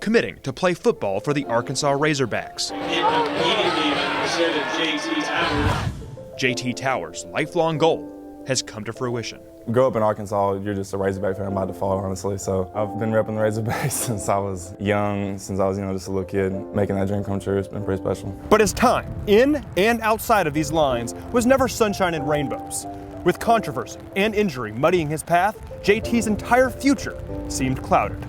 committing to play football for the Arkansas Razorbacks. JT Towers' lifelong goal has come to fruition. Grow up in Arkansas, you're just a Razorback fan by default, honestly. So I've been repping the Razorbacks since I was young, since I was, just a little kid. Making that dream come true, it's been pretty special. But his time, in and outside of these lines, was never sunshine and rainbows. With controversy and injury muddying his path, JT's entire future seemed clouded.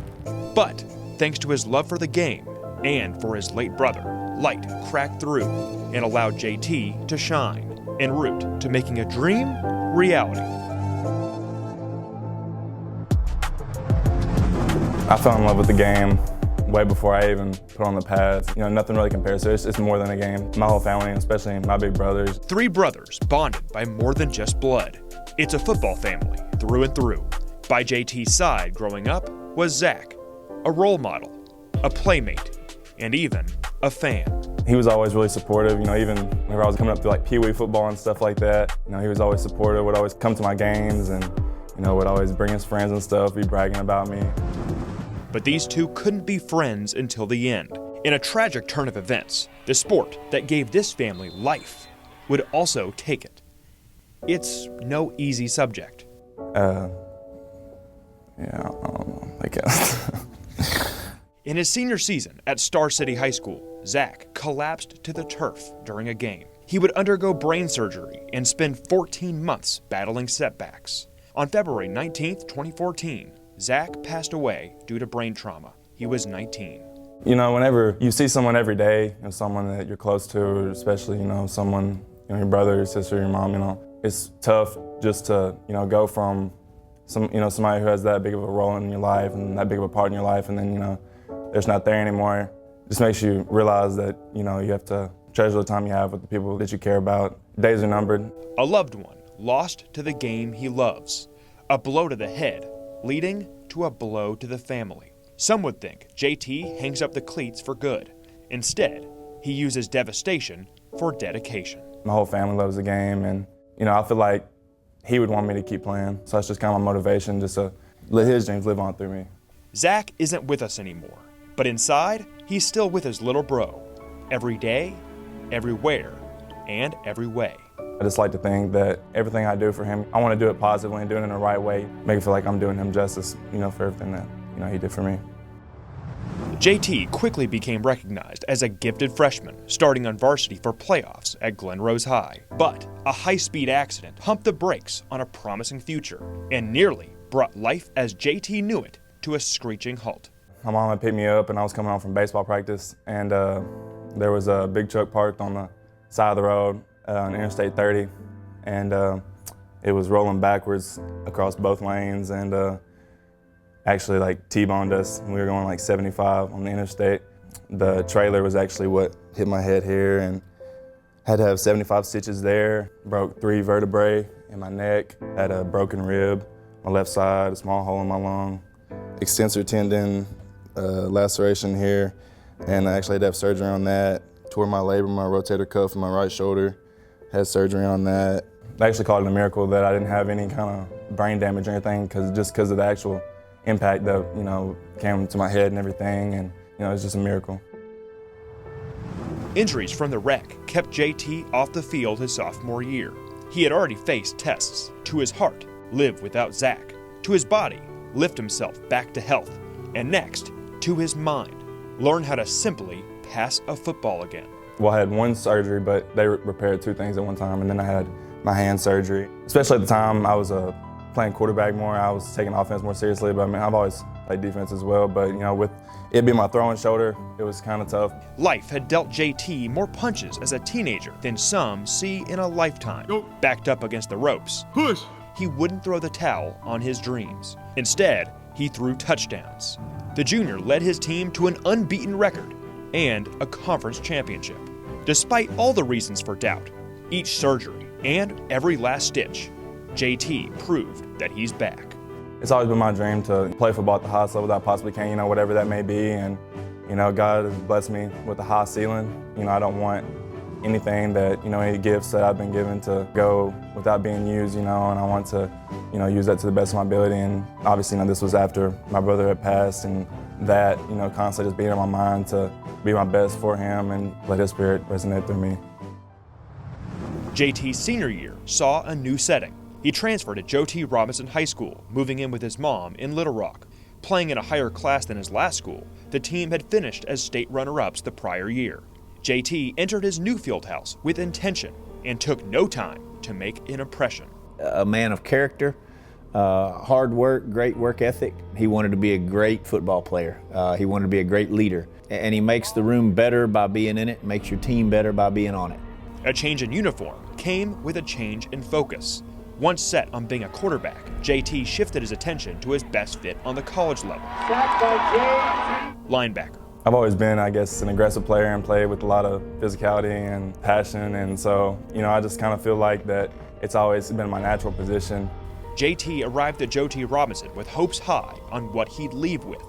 But thanks to his love for the game and for his late brother, light cracked through and allowed JT to shine en route to making a dream reality. I fell in love with the game way before I even put on the pads. Nothing really compares to it. It's more than a game. My whole family, especially my big brothers. 3 brothers bonded by more than just blood. It's a football family through and through. By JT's side growing up was Zach, a role model, a playmate, and even a fan. He was always really supportive, even whenever I was coming up through like Pee Wee football and stuff like that. He was always supportive, would always come to my games and, would always bring his friends and stuff, be bragging about me. But these two couldn't be friends until the end. In a tragic turn of events, the sport that gave this family life would also take it. It's no easy subject. Yeah, I don't know, I guess. In his senior season at Star City High School, Zach collapsed to the turf during a game. He would undergo brain surgery and spend 14 months battling setbacks. On February 19th, 2014, Zach passed away due to brain trauma. He was 19. Whenever you see someone every day, someone that you're close to, especially, someone, your brother, your sister, your mom, it's tough just to, go from somebody who has that big of a role in your life and that big of a part in your life, and then, there's not there anymore. It just makes you realize that, you have to treasure the time you have with the people that you care about. Days are numbered. A loved one lost to the game he loves. A blow to the head, leading to a blow to the family. Some would think JT hangs up the cleats for good. Instead, he uses devastation for dedication. My whole family loves the game, and I feel like he would want me to keep playing. So that's just kind of my motivation, just to let his dreams live on through me. Zach isn't with us anymore, but inside, he's still with his little bro. Every day, everywhere, and every way. I just like to think that everything I do for him, I want to do it positively and do it in the right way. Make it feel like I'm doing him justice, for everything that, he did for me. JT quickly became recognized as a gifted freshman, starting on varsity for playoffs at Glen Rose High. But a high-speed accident humped the brakes on a promising future and nearly brought life as JT knew it to a screeching halt. My mom had picked me up and I was coming home from baseball practice, and there was a big truck parked on the side of the road on Interstate 30, and it was rolling backwards across both lanes and actually like T-boned us. We were going like 75 on the interstate. The trailer was actually what hit my head here and had to have 75 stitches there. Broke 3 vertebrae in my neck, had a broken rib, my left side, a small hole in my lung, extensor tendon, laceration here, and I actually had to have surgery on that. Tore my labrum, my rotator cuff in my right shoulder. Had surgery on that. They actually called it a miracle that I didn't have any kind of brain damage or anything, because of the actual impact that came to my head and everything, and it was just a miracle. Injuries from the wreck kept JT off the field his sophomore year. He had already faced tests to his heart, live without Zach, to his body, lift himself back to health, and next, to his mind, learn how to simply pass a football again. Well, I had one surgery, but they repaired 2 things at one time, and then I had my hand surgery. Especially at the time, I was playing quarterback more. I was taking offense more seriously, but I've always played defense as well. But with it being my throwing shoulder, it was kind of tough. Life had dealt JT more punches as a teenager than some see in a lifetime. Nope. Backed up against the ropes. Push! He wouldn't throw the towel on his dreams. Instead, he threw touchdowns. The junior led his team to an unbeaten record and a conference championship. Despite all the reasons for doubt, each surgery, and every last stitch, JT proved that he's back. It's always been my dream to play football at the highest level that I possibly can, whatever that may be. And, God has blessed me with a high ceiling. I don't want anything that, any gifts that I've been given to go without being used, and I want to, use that to the best of my ability. And obviously, this was after my brother had passed, and that, constantly just being in my mind to be my best for him and let his spirit resonate through me. JT's senior year saw a new setting. He transferred to Joe T. Robinson High School, moving in with his mom in Little Rock. Playing in a higher class than his last school, the team had finished as state runner-ups the prior year. JT entered his new field house with intention and took no time to make an impression. A man of character, hard work, great work ethic. He wanted to be a great football player. He wanted to be a great leader. And he makes the room better by being in it, makes your team better by being on it. A change in uniform came with a change in focus. Once set on being a quarterback, JT shifted his attention to his best fit on the college level. Linebacker. I've always been, I guess, an aggressive player and played with a lot of physicality and passion, and so, I just kind of feel like that it's always been my natural position. JT arrived at Joe T. Robinson with hopes high on what he'd leave with: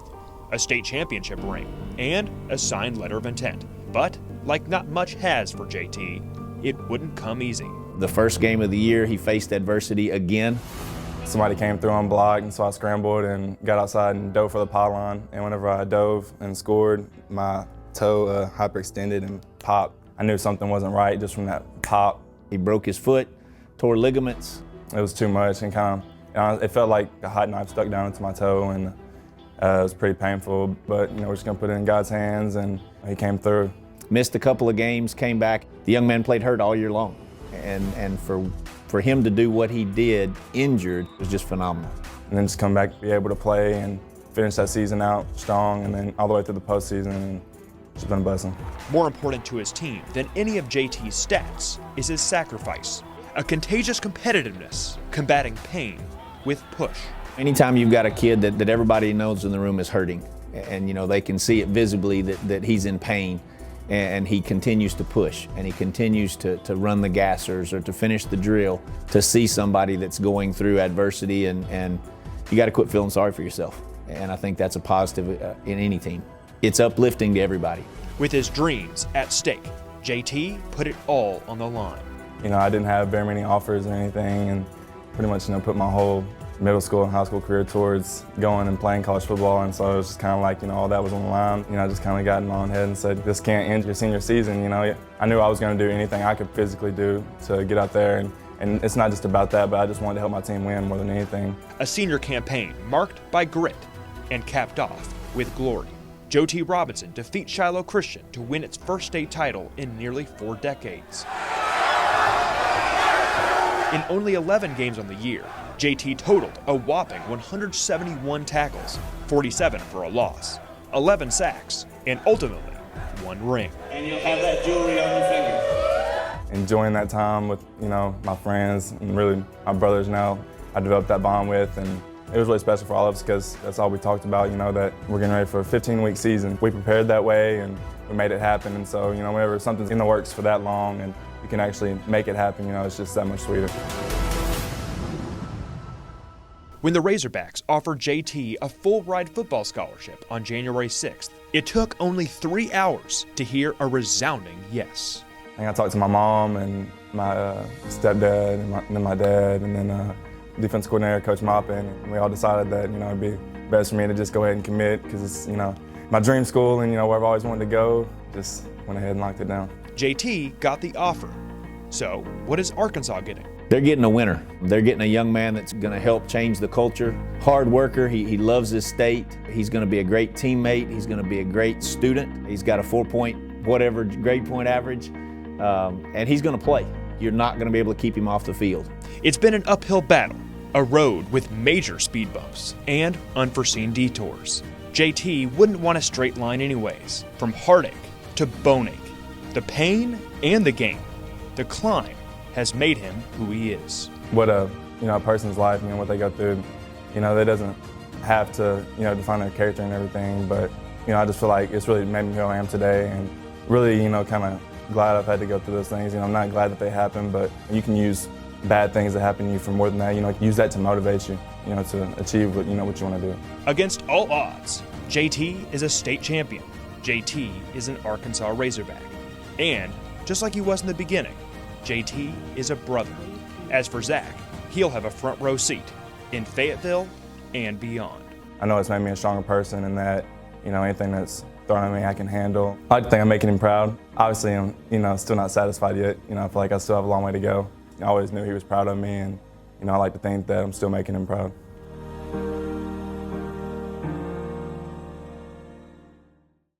a state championship ring and a signed letter of intent. But, like not much has for JT, it wouldn't come easy. The first game of the year, he faced adversity again. Somebody came through on block, and so I scrambled and got outside and dove for the pylon. And whenever I dove and scored, my toe hyperextended and popped. I knew something wasn't right just from that pop. He broke his foot, tore ligaments. It was too much, and it felt like a hot knife stuck down into my toe, and it was pretty painful. But we're just gonna put it in God's hands, and he came through. Missed a couple of games, came back. The young man played hurt all year long, and for him to do what he did injured was just phenomenal. And then just come back, be able to play and finish that season out strong, and then all the way through the postseason, and it's been a blessing. More important to his team than any of JT's stats is his sacrifice, a contagious competitiveness, combating pain with push. Anytime you've got a kid that everybody knows in the room is hurting, and they can see it visibly that he's in pain, and he continues to push, and he continues to run the gassers or to finish the drill, to see somebody that's going through adversity, and you got to quit feeling sorry for yourself. And I think that's a positive in any team. It's uplifting to everybody. With his dreams at stake, JT put it all on the line. I didn't have very many offers or anything, and pretty much put my whole middle school and high school career towards going and playing college football, and so it was just kind of like, all that was on the line. I just kind of got in my own head and said, this can't end your senior season. I knew I was going to do anything I could physically do to get out there, and it's not just about that, but I just wanted to help my team win more than anything. A senior campaign marked by grit and capped off with glory. Joe T. Robinson defeats Shiloh Christian to win its first state title in nearly 4 decades. In only 11 games on the year, JT totaled a whopping 171 tackles, 47 for a loss, 11 sacks, and ultimately 1 ring. And you'll have that jewelry on your finger. Enjoying that time with, my friends and really my brothers now, I developed that bond with, and it was really special for all of us because that's all we talked about, that we're getting ready for a 15-week season. We prepared that way and we made it happen, and so, whenever something's in the works for that long and you can actually make it happen, it's just that much sweeter. When the Razorbacks offered JT a full-ride football scholarship on January 6th, it took only 3 hours to hear a resounding yes. I talked to my mom and my stepdad and then my dad, and then defense coordinator, Coach Maupin, and we all decided that, it'd be best for me to just go ahead and commit because it's, my dream school and, where I've always wanted to go. Just went ahead and locked it down. JT got the offer. So, what is Arkansas getting? They're getting a winner. They're getting a young man that's going to help change the culture. Hard worker, he loves his state. He's going to be a great teammate. He's going to be a great student. He's got a 4-point whatever grade point average, and he's going to play. You're not going to be able to keep him off the field. It's been an uphill battle, a road with major speed bumps and unforeseen detours. JT wouldn't want a straight line anyways, from heartache to bone ache. The pain and the gain, the climb, has made him who he is. What a person's life, what they go through, that doesn't have to define their character and everything, but I just feel like it's really made me who I am today, and really kind of glad I've had to go through those things. I'm not glad that they happened, but you can use bad things that happen to you for more than that. Use that to motivate you, to achieve what you want to do. Against all odds, JT is a state champion. JT is an Arkansas Razorback. And just like he was in the beginning, JT is a brother. As for Zach, he'll have a front row seat in Fayetteville and beyond. I know it's made me a stronger person, and that You know, anything that's thrown at me, I can handle. I like to think I'm making him proud. Obviously, I'm, still not satisfied yet. I feel like I still have a long way to go. I always knew he was proud of me, and, I like to think that I'm still making him proud.